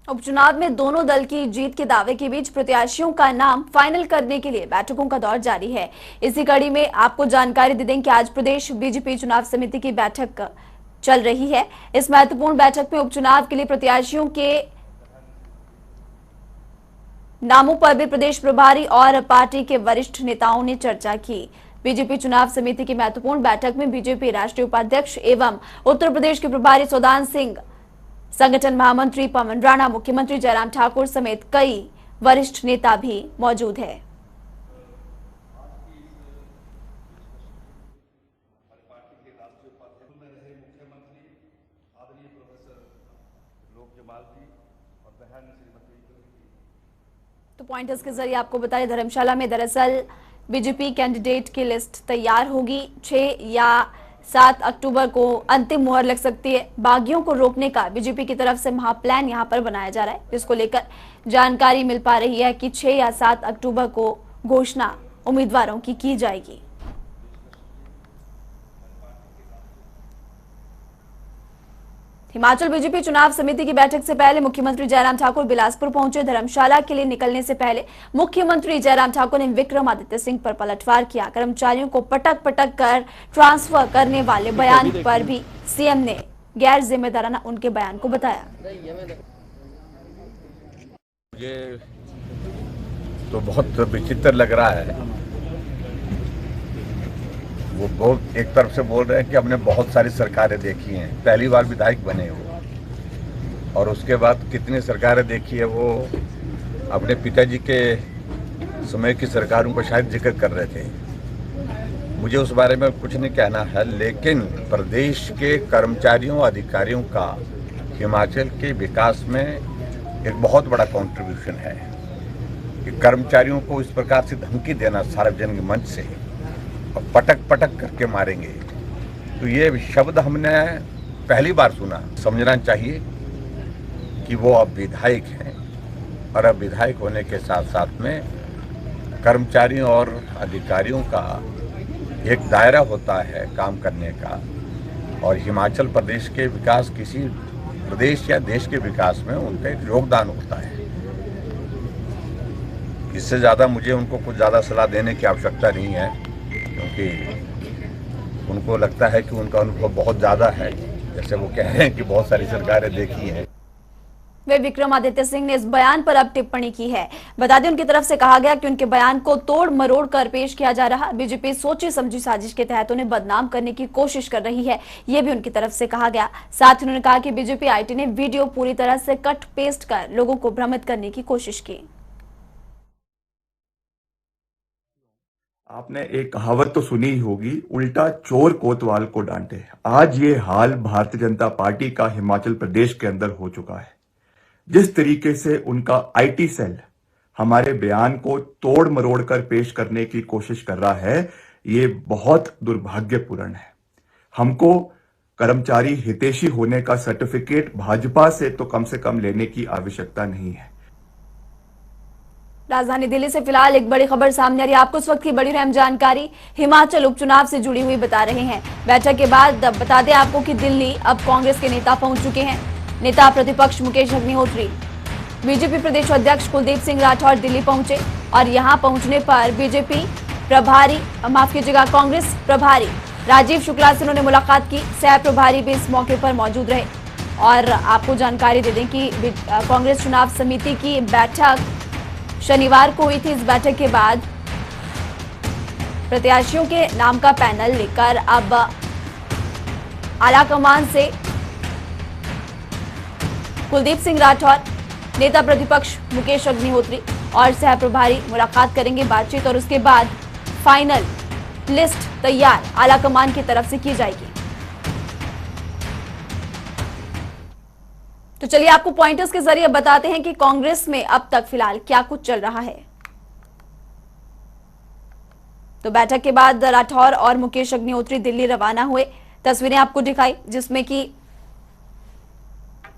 उपचुनाव में दोनों दल की जीत के दावे के बीच प्रत्याशियों का नाम फाइनल करने के लिए बैठकों का दौर जारी है। इसी कड़ी में आपको जानकारी दे दें कि आज प्रदेश बीजेपी चुनाव समिति की बैठक चल रही है। इस महत्वपूर्ण बैठक में उपचुनाव के लिए प्रत्याशियों के नामों पर भी प्रदेश प्रभारी और पार्टी के वरिष्ठ नेताओं ने चर्चा की। बीजेपी चुनाव समिति की महत्वपूर्ण बैठक में बीजेपी राष्ट्रीय उपाध्यक्ष एवं उत्तर प्रदेश के प्रभारी सौदान सिंह, संगठन महामंत्री पवन राणा, मुख्यमंत्री जयराम ठाकुर समेत कई वरिष्ठ नेता भी मौजूद हैं। तो पॉइंटर्स के जरिए आपको बताएं, धर्मशाला में दरअसल बीजेपी कैंडिडेट की लिस्ट तैयार होगी। 6 या 7 अक्टूबर को अंतिम मुहर लग सकती है। बागियों को रोकने का बीजेपी की तरफ से महाप्लान यहां पर बनाया जा रहा है, जिसको लेकर जानकारी मिल पा रही है कि 6 या 7 अक्टूबर को घोषणा उम्मीदवारों की जाएगी। हिमाचल बीजेपी चुनाव समिति की बैठक से पहले मुख्यमंत्री जयराम ठाकुर बिलासपुर पहुंचे। धर्मशाला के लिए निकलने से पहले मुख्यमंत्री जयराम ठाकुर ने विक्रमादित्य सिंह पर पलटवार किया। कर्मचारियों को पटक पटक कर ट्रांसफर करने वाले बयान पर भी सीएम ने गैर जिम्मेदाराना उनके बयान को बताया। मुझे तो बहुत विचित्र लग रहा है। वो बहुत एक तरफ से बोल रहे हैं कि हमने बहुत सारी सरकारें देखी हैं, पहली बार विधायक बने हो, और उसके बाद कितनी सरकारें देखी है। वो अपने पिताजी के समय की सरकारों का शायद जिक्र कर रहे थे। मुझे उस बारे में कुछ नहीं कहना है, लेकिन प्रदेश के कर्मचारियों अधिकारियों का हिमाचल के विकास में एक बहुत बड़ा कंट्रीब्यूशन है कि कर्मचारियों को इस प्रकार से धमकी देना सार्वजनिक मंच से, पटक पटक करके मारेंगे, तो ये शब्द हमने पहली बार सुना। समझना चाहिए कि वो अब विधायक हैं, और अब विधायक होने के साथ साथ में कर्मचारियों और अधिकारियों का एक दायरा होता है काम करने का, और हिमाचल प्रदेश के विकास, किसी प्रदेश या देश के विकास में उनका एक योगदान होता है। इससे ज़्यादा मुझे उनको कुछ ज़्यादा सलाह देने की आवश्यकता नहीं है, क्योंकि उनको लगता है कि उनका अनुभव बहुत ज़्यादा है। जैसे वो कह रहे हैं कि बहुत सारी सरकारें देखी हैं। वे विक्रमादित्य सिंह ने इस बयान पर अब टिप्पणी की है। बता दें, उनकी तरफ से कहा गया कि उनके बयान को तोड़ मरोड़ कर पेश किया जा रहा। बीजेपी सोची समझी साजिश के तहत उन्हें बदनाम करने की कोशिश कर रही है, यह भी उनकी तरफ से कहा गया। साथ ही उन्होंने कहा कि बीजेपी आईटी ने वीडियो पूरी तरह से कट पेस्ट कर लोगों को भ्रमित करने की कोशिश की। आपने एक कहावत तो सुनी ही होगी, उल्टा चोर कोतवाल को डांटे। आज ये हाल भारतीय जनता पार्टी का हिमाचल प्रदेश के अंदर हो चुका है। जिस तरीके से उनका आईटी सेल हमारे बयान को तोड़ मरोड़ कर पेश करने की कोशिश कर रहा है, ये बहुत दुर्भाग्यपूर्ण है। हमको कर्मचारी हितैषी होने का सर्टिफिकेट भाजपा से तो कम से कम लेने की आवश्यकता नहीं है। राजधानी दिल्ली से फिलहाल एक बड़ी खबर सामने आ रही है। आपको इस वक्त की बड़ी अहम जानकारी हिमाचल उपचुनाव से जुड़ी हुई बता रहे हैं। बैठक के बाद बता दें आपको कि दिल्ली अब कांग्रेस के नेता पहुंच चुके हैं। नेता प्रतिपक्ष मुकेश अग्निहोत्री, बीजेपी प्रदेश अध्यक्ष कुलदीप सिंह राठौर दिल्ली पहुंचे, और यहां पहुंचने पर बीजेपी प्रभारी, माफ कीजिएगा, कांग्रेस प्रभारी राजीव शुक्ला से उन्होंने मुलाकात की। सह प्रभारी भी इस मौके पर मौजूद रहे। और आपको जानकारी दे दें कि कांग्रेस चुनाव समिति की बैठक शनिवार को हुई थी। इस बैठक के बाद प्रत्याशियों के नाम का पैनल लेकर अब आलाकमान से कुलदीप सिंह राठौर, नेता प्रतिपक्ष मुकेश अग्निहोत्री और सह प्रभारी मुलाकात करेंगे, बातचीत, और उसके बाद फाइनल लिस्ट तैयार आलाकमान की तरफ से की जाएगी। तो चलिए आपको पॉइंटर्स के जरिए बताते हैं कि कांग्रेस में अब तक फिलहाल क्या कुछ चल रहा है। तो बैठक के बाद राठौर और मुकेश अग्निहोत्री दिल्ली रवाना हुए। तस्वीरें आपको दिखाई, जिसमें कि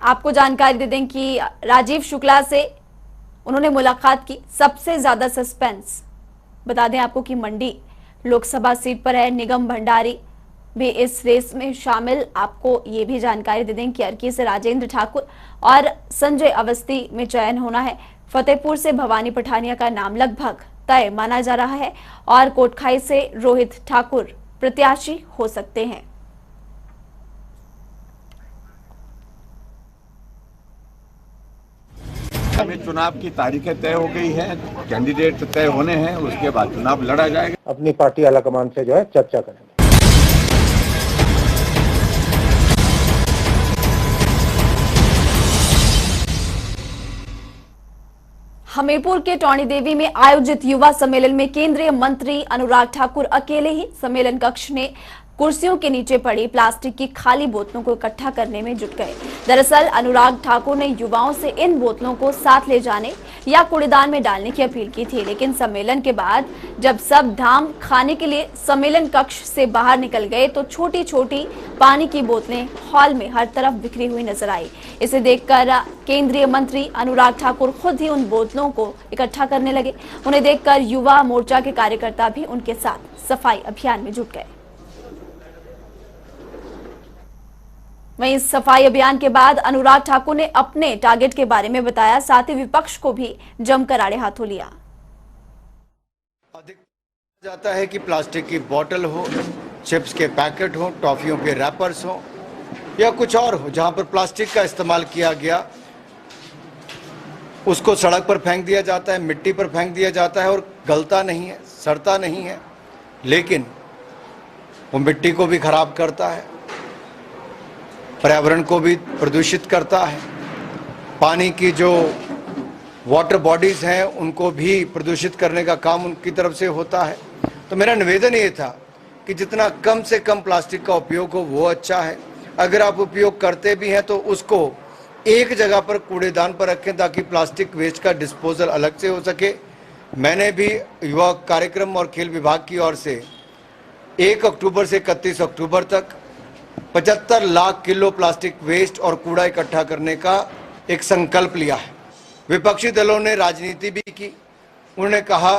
आपको जानकारी दे दें कि राजीव शुक्ला से उन्होंने मुलाकात की। सबसे ज्यादा सस्पेंस बता दें आपको कि मंडी लोकसभा सीट पर है। निगम भंडारी भी इस रेस में शामिल। आपको ये भी जानकारी दे दें कि अर्की से राजेंद्र ठाकुर और संजय अवस्थी में चयन होना है। फतेहपुर से भवानी पठानिया का नाम लगभग तय माना जा रहा है और कोटखाई से रोहित ठाकुर प्रत्याशी हो सकते हैं। हमें चुनाव की तारीखें तय हो गई हैं, कैंडिडेट तय होने हैं, उसके बाद चुनाव लड़ा जाएगा। अपनी पार्टी आलाकमान से जो है चर्चा करेंगे। हमीरपुर के टौणी देवी में आयोजित युवा सम्मेलन में केंद्रीय मंत्री अनुराग ठाकुर अकेले ही सम्मेलन कक्ष में कुर्सियों के नीचे पड़ी प्लास्टिक की खाली बोतलों को इकट्ठा करने में जुट गए। दरअसल अनुराग ठाकुर ने युवाओं से इन बोतलों को साथ ले जाने या कूड़ेदान में डालने की अपील की थी, लेकिन सम्मेलन के बाद जब सब धाम खाने के लिए सम्मेलन कक्ष से बाहर निकल गए तो छोटी छोटी पानी की बोतलें हॉल में हर तरफ बिखरी हुई नजर आई। इसे देखकर केंद्रीय मंत्री अनुराग ठाकुर खुद ही उन बोतलों को इकट्ठा करने लगे। उन्हें देखकर युवा मोर्चा के कार्यकर्ता भी उनके साथ सफाई अभियान में जुट गए। वहीं इस सफाई अभियान के बाद अनुराग ठाकुर ने अपने टारगेट के बारे में बताया, साथ ही विपक्ष को भी जमकर आड़े हाथों लिया। अधिक जाता है कि प्लास्टिक की बोतल हो, चिप्स के पैकेट हो, टॉफियों के रैपर्स हो या कुछ और हो, जहां पर प्लास्टिक का इस्तेमाल किया गया उसको सड़क पर फेंक दिया जाता है, मिट्टी पर फेंक दिया जाता है और गलता नहीं है, सड़ता नहीं है, लेकिन वो मिट्टी को भी खराब करता है, पर्यावरण को भी प्रदूषित करता है, पानी की जो वाटर बॉडीज़ हैं उनको भी प्रदूषित करने का काम उनकी तरफ से होता है। तो मेरा निवेदन ये था कि जितना कम से कम प्लास्टिक का उपयोग हो वो अच्छा है। अगर आप उपयोग करते भी हैं तो उसको एक जगह पर कूड़ेदान पर रखें ताकि प्लास्टिक वेस्ट का डिस्पोजल अलग से हो सके। मैंने भी युवा कार्यक्रम और खेल विभाग की ओर से 1 अक्टूबर से 31 अक्टूबर तक 75 लाख किलो प्लास्टिक वेस्ट और कूड़ा इकट्ठा करने का एक संकल्प लिया है। विपक्षी दलों ने राजनीति भी की। उन्होंने कहा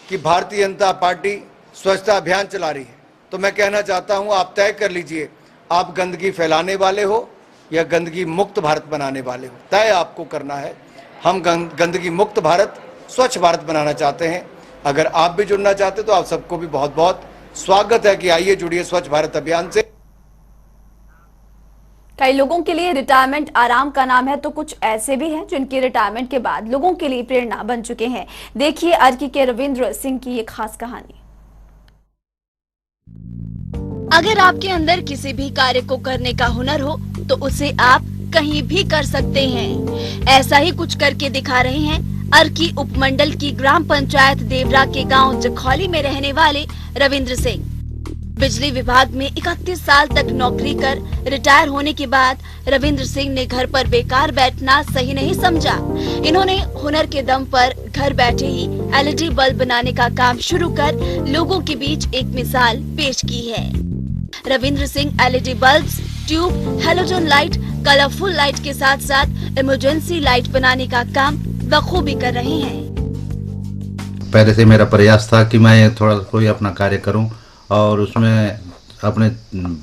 कि भारतीय जनता पार्टी स्वच्छता अभियान चला रही है, तो मैं कहना चाहता हूं आप तय कर लीजिए, आप गंदगी फैलाने वाले हो या गंदगी मुक्त भारत बनाने वाले हो। तय आपको करना है। हम गंदगी मुक्त भारत, स्वच्छ भारत बनाना चाहते हैं। अगर आप भी जुड़ना चाहते तो आप सबको भी बहुत बहुत स्वागत है कि आइए जुड़िए स्वच्छ भारत अभियान से। कई लोगों के लिए रिटायरमेंट आराम का नाम है, तो कुछ ऐसे भी हैं जिनकी रिटायरमेंट के बाद लोगों के लिए प्रेरणा बन चुके हैं। देखिए अर्की के रविंद्र सिंह की ये खास कहानी। अगर आपके अंदर किसी भी कार्य को करने का हुनर हो तो उसे आप कहीं भी कर सकते हैं। ऐसा ही कुछ करके दिखा रहे हैं अर्की उपमंडल की ग्राम पंचायत देवरा के गांव जखौली में रहने वाले रविंद्र सिंह। बिजली विभाग में 31 साल तक नौकरी कर रिटायर होने के बाद रविंद्र सिंह ने घर पर बेकार बैठना सही नहीं समझा। इन्होंने हुनर के दम पर घर बैठे ही LED बल्ब बनाने का काम शुरू कर लोगों के बीच एक मिसाल पेश की है। Ravindra Singh LED bulbs, tube, halogen light, colourful light के साथ साथ इमरजेंसी लाइट बनाने का काम बखूबी कर रहे हैं। पहले से मेरा प्रयास था कि मैं थोड़ा कोई अपना कार्य करूं और उसमें अपने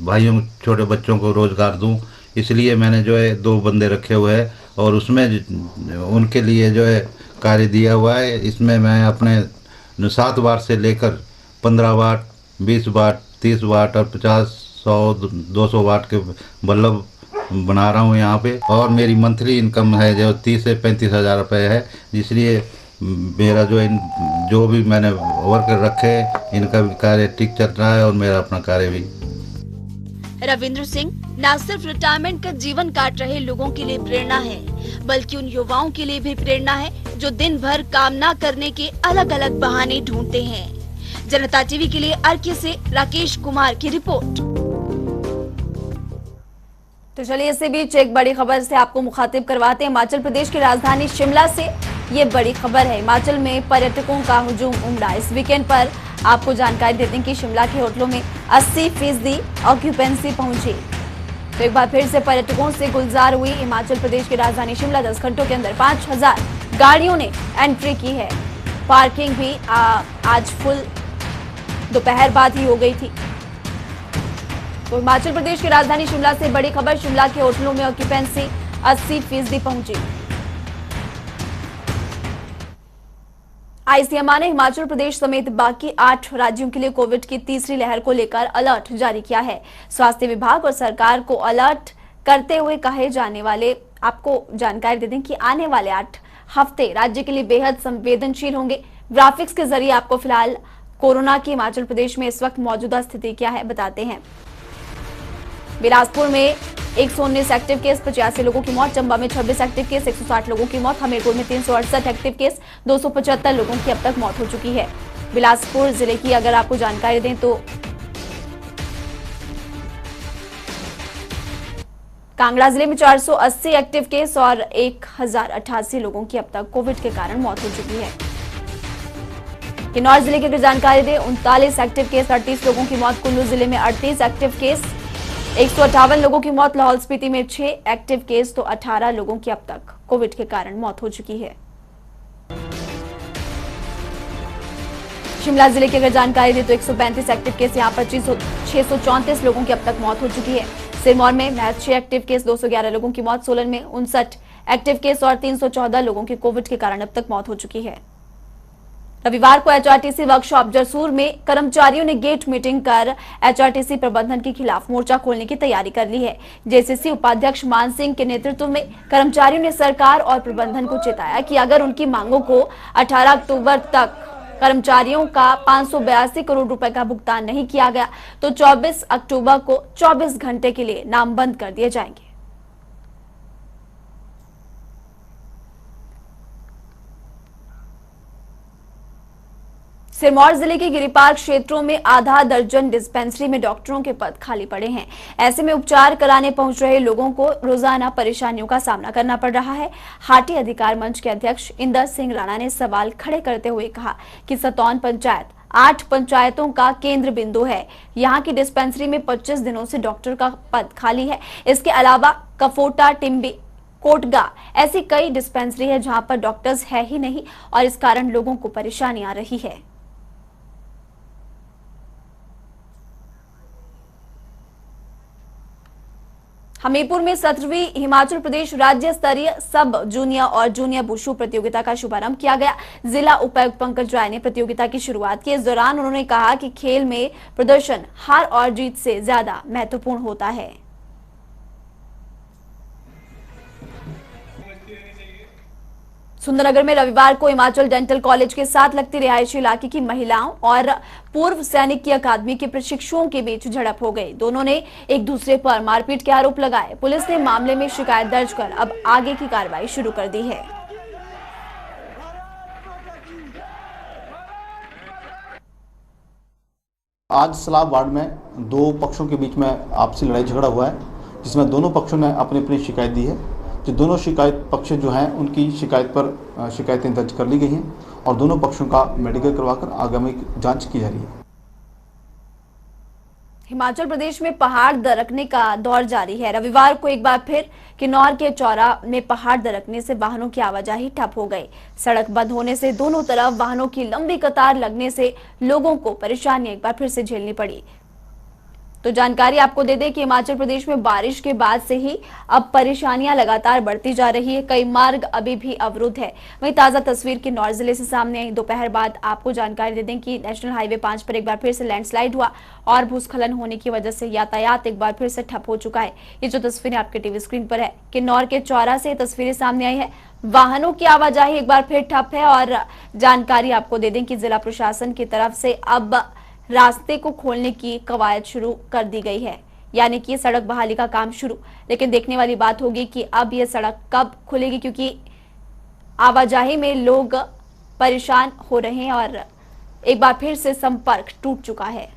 भाइयों छोटे बच्चों को रोजगार दूं, इसलिए मैंने जो है 2 बंदे रखे हुए हैं और उसमें उनके लिए जो है कार्य दिया हुआ है। इसमें मैं अपने 7 वाट से लेकर 15 वाट, 20 वाट, 30 वाट और 50, 100, 200 वाट के बल्ब बना रहा हूँ यहाँ पे। और मेरी मंथली इनकम है जो 30 से 35 हज़ार रुपये है, इसलिए मेरा जो भी मैंने वर्कर रखे इनका भी कार्य ठीक चल रहा है और मेरा अपना कार्य भी। रविंद्र सिंह न सिर्फ रिटायरमेंट का जीवन काट रहे लोगों के लिए प्रेरणा है, बल्कि उन युवाओं के लिए भी प्रेरणा है जो दिन भर काम न करने के अलग अलग बहाने ढूंढते हैं। जनता टीवी के लिए अर्की से राकेश कुमार की रिपोर्ट। तो चलिए इससे बीच एक बड़ी खबर से आपको मुखातिब करवाते हैं। हिमाचल प्रदेश की राजधानी शिमला से ये बड़ी खबर है। हिमाचल में पर्यटकों का हुजूम उमड़ा। इस वीकेंड पर आपको जानकारी देते हैं कि शिमला के होटलों में 80% ऑक्यूपेंसी पहुंची। तो एक बार फिर से पर्यटकों से गुलजार हुई हिमाचल प्रदेश की राजधानी शिमला। 10 घंटों के अंदर 5000 गाड़ियों ने एंट्री की है। पार्किंग भी आज फुल दोपहर बाद ही हो गई थी। तो हिमाचल प्रदेश की राजधानी शिमला से बड़ी खबर, शिमला के होटलों में ऑक्यूपेंसी 80% पहुंची। आईसीएमआर ने हिमाचल प्रदेश समेत बाकी 8 राज्यों के लिए कोविड की तीसरी लहर को लेकर अलर्ट जारी किया है। स्वास्थ्य विभाग और सरकार को अलर्ट करते हुए कहे जाने वाले आपको जानकारी दे दें कि आने वाले 8 हफ्ते राज्य के लिए बेहद संवेदनशील होंगे। ग्राफिक्स के जरिए आपको फिलहाल कोरोना की हिमाचल प्रदेश में इस वक्त मौजूदा स्थिति क्या है बताते हैं। बिलासपुर में 119 एक्टिव केस, 85 लोगों की मौत। चंबा में 26 एक्टिव केस, 160 लोगों की मौत। हमीरपुर में 368 एक्टिव केस, 275 लोगों की अब तक मौत हो चुकी है। बिलासपुर जिले की अगर आपको जानकारी दें तो कांगड़ा जिले में 480 एक्टिव केस और 1088 लोगों की अब तक कोविड के कारण मौत हो चुकी है। किन्नौर जिले की अगर जानकारी दें 39 एक्टिव केस, 38 लोगों की मौत। कुल्लू जिले में 38 एक्टिव केस, 158 लोगों की मौत। लाहौल स्पीति में 6 एक्टिव केस तो 18 लोगों की अब तक कोविड के कारण मौत हो चुकी है। शिमला जिले की अगर जानकारी दें तो 135 एक्टिव केस, यहाँ पर 634 लोगों की अब तक मौत हो चुकी है। सिरमौर में महज 6 एक्टिव केस, 211 लोगों की मौत। सोलन में 59 एक्टिव केस और 314 लोगों की कोविड के कारण अब तक मौत हो चुकी है। रविवार को एचआरटीसी वर्कशॉप जरसूर में कर्मचारियों ने गेट मीटिंग कर एचआरटीसी प्रबंधन के खिलाफ मोर्चा खोलने की तैयारी कर ली है। जेसीसी उपाध्यक्ष मान सिंह के नेतृत्व में कर्मचारियों ने सरकार और प्रबंधन को चेताया कि अगर उनकी मांगों को 18 अक्टूबर तक कर्मचारियों का 582 करोड़ रुपए का भुगतान नहीं किया गया तो 24 अक्टूबर को 24 घंटे के लिए नाम बंद कर दिए जाएंगे। सिरमौर जिले के गिरिपार क्षेत्रों में आधा दर्जन डिस्पेंसरी में डॉक्टरों के पद खाली पड़े हैं। ऐसे में उपचार कराने पहुंच रहे लोगों को रोजाना परेशानियों का सामना करना पड़ रहा है। हाटी अधिकार मंच के अध्यक्ष इंदर सिंह राणा ने सवाल खड़े करते हुए कहा कि सतौन पंचायत 8 पंचायतों का केंद्र बिंदु है। यहाँ की डिस्पेंसरी में 25 दिनों से डॉक्टर का पद खाली है। इसके अलावा कफोटा, टिम्बी, कोटगा ऐसी कई डिस्पेंसरी है जहां पर डॉक्टर्स है ही नहीं और इस कारण लोगों को परेशानी आ रही है। हमीरपुर में 17वीं हिमाचल प्रदेश राज्य स्तरीय सब जूनियर और जूनियर वुशु प्रतियोगिता का शुभारंभ किया गया। जिला उपायुक्त पंकज राय ने प्रतियोगिता की शुरुआत की। इस दौरान उन्होंने कहा कि खेल में प्रदर्शन हार और जीत से ज्यादा महत्वपूर्ण होता है। सुंदरनगर में रविवार को हिमाचल डेंटल कॉलेज के साथ लगती रिहायशी इलाके की महिलाओं और पूर्व सैनिक की अकादमी के प्रशिक्षुओं के बीच झड़प हो गई। दोनों ने एक दूसरे पर मारपीट के आरोप लगाए। पुलिस ने मामले में शिकायत दर्ज कर अब आगे की कार्रवाई शुरू कर दी है। आज सलाब वार्ड में 2 पक्षों के बीच में आपसी लड़ाई झगड़ा हुआ है, जिसमें दोनों पक्षों ने अपनी अपनी शिकायत दी है। जो दोनों शिकायत पक्ष जो हैं उनकी शिकायत पर शिकायतें दर्ज कर ली गई हैं और दोनों पक्षों का मेडिकल करवाकर आगामी जांच की जा रही है। हिमाचल प्रदेश में पहाड़ दरकने का दौर जारी है। रविवार को एक बार फिर किन्नौर के चौरा में पहाड़ दरकने से वाहनों की आवाजाही ठप हो गई। सड़क बंद होने से दोनों तरफ वाहनों की लंबी कतार लगने से लोगों को परेशानी एक बार फिर से झेलनी पड़ी। तो जानकारी आपको दे दें कि हिमाचल प्रदेश में बारिश के बाद से ही अब परेशानियां लगातार बढ़ती जा रही है। कई मार्ग अभी भी अवरुद्ध है। वहीं ताजा तस्वीर किन्नौर जिले से सामने आई। दोपहर बाद आपको जानकारी दे दें कि नेशनल हाईवे 5 पर एक बार फिर से लैंडस्लाइड हुआ और भूस्खलन होने की वजह से यातायात एक बार फिर से ठप हो चुका है। ये जो तस्वीरें आपके टीवी स्क्रीन पर है, किन्नौर के चौरा से तस्वीरें सामने आई है। वाहनों की आवाजाही एक बार फिर ठप है और जानकारी आपको दे दें कि जिला प्रशासन की तरफ से अब रास्ते को खोलने की कवायद शुरू कर दी गई है, यानी कि सड़क बहाली का काम शुरू। लेकिन देखने वाली बात होगी कि अब यह सड़क कब खुलेगी, क्योंकि आवाजाही में लोग परेशान हो रहे हैं और एक बार फिर से संपर्क टूट चुका है।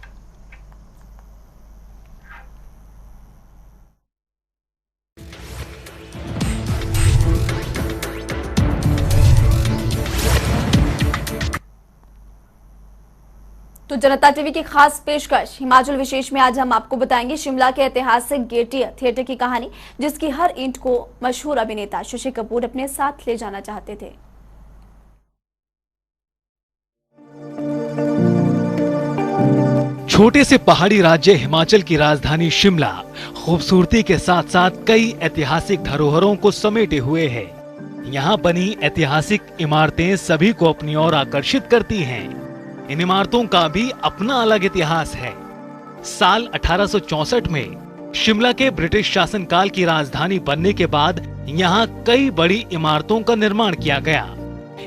तो जनता टीवी की खास पेशकश हिमाचल विशेष में आज हम आपको बताएंगे शिमला के ऐतिहासिक गेटियर थिएटर की कहानी, जिसकी हर ईंट को मशहूर अभिनेता शशि कपूर अपने साथ ले जाना चाहते थे। छोटे से पहाड़ी राज्य हिमाचल की राजधानी शिमला खूबसूरती के साथ साथ कई ऐतिहासिक धरोहरों को समेटे हुए है। यहाँ बनी ऐतिहासिक इमारतें सभी को अपनी ओर आकर्षित करती हैं। इन इमारतों का भी अपना अलग इतिहास है। साल 1864 में शिमला के ब्रिटिश शासनकाल की राजधानी बनने के बाद यहाँ कई बड़ी इमारतों का निर्माण किया गया।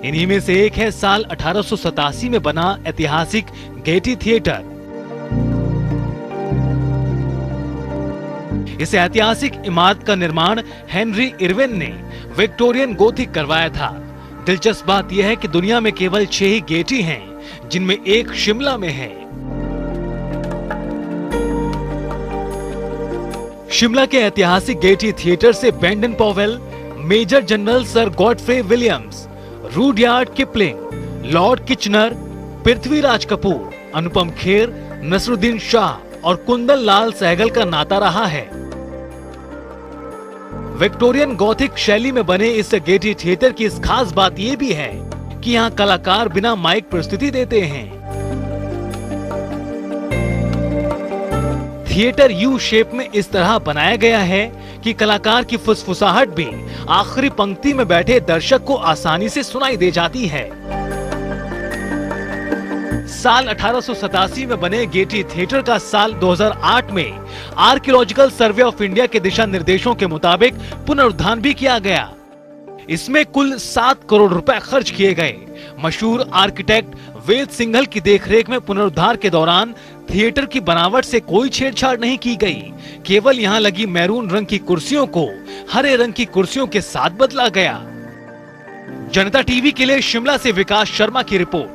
इन्हीं में से एक है साल 1887 में बना ऐतिहासिक गेटी थिएटर। इस ऐतिहासिक इमारत का निर्माण हेनरी इरविन ने विक्टोरियन गोथिक करवाया था। दिलचस्प बात यह है कि दुनिया में केवल 6 ही गेटी हैं, जिनमें एक शिमला में है। शिमला के ऐतिहासिक गेटी थिएटर से Baden Powell, major general sir Godfrey Williams, Rudyard Kipling, lord Kitchener, Prithviraj Kapoor, Anupam Kher, Naseeruddin Shah और कुंदन लाल सहगल का नाता रहा है। विक्टोरियन गॉथिक शैली में बने इस गेटी थिएटर की इस खास बात यह भी है कि यहाँ कलाकार बिना माइक प्रस्तुति देते हैं। थिएटर यू शेप में इस तरह बनाया गया है कि कलाकार की फुसफुसाहट भी आखिरी पंक्ति में बैठे दर्शक को आसानी से सुनाई दे जाती है। साल 1887 में बने गेटी थिएटर का साल 2008 में आर्कियोलॉजिकल सर्वे ऑफ इंडिया के दिशा निर्देशों के मुताबिक पुनरुद्धार भी किया गया। इसमें कुल 7 करोड़ रुपए खर्च किए गए। मशहूर आर्किटेक्ट वेद सिंघल की देखरेख में पुनरुद्धार के दौरान थिएटर की बनावट से कोई छेड़छाड़ नहीं की गई। केवल यहाँ लगी मैरून रंग की कुर्सियों को हरे रंग की कुर्सियों के साथ बदला गया। जनता टीवी के लिए शिमला से विकास शर्मा की रिपोर्ट।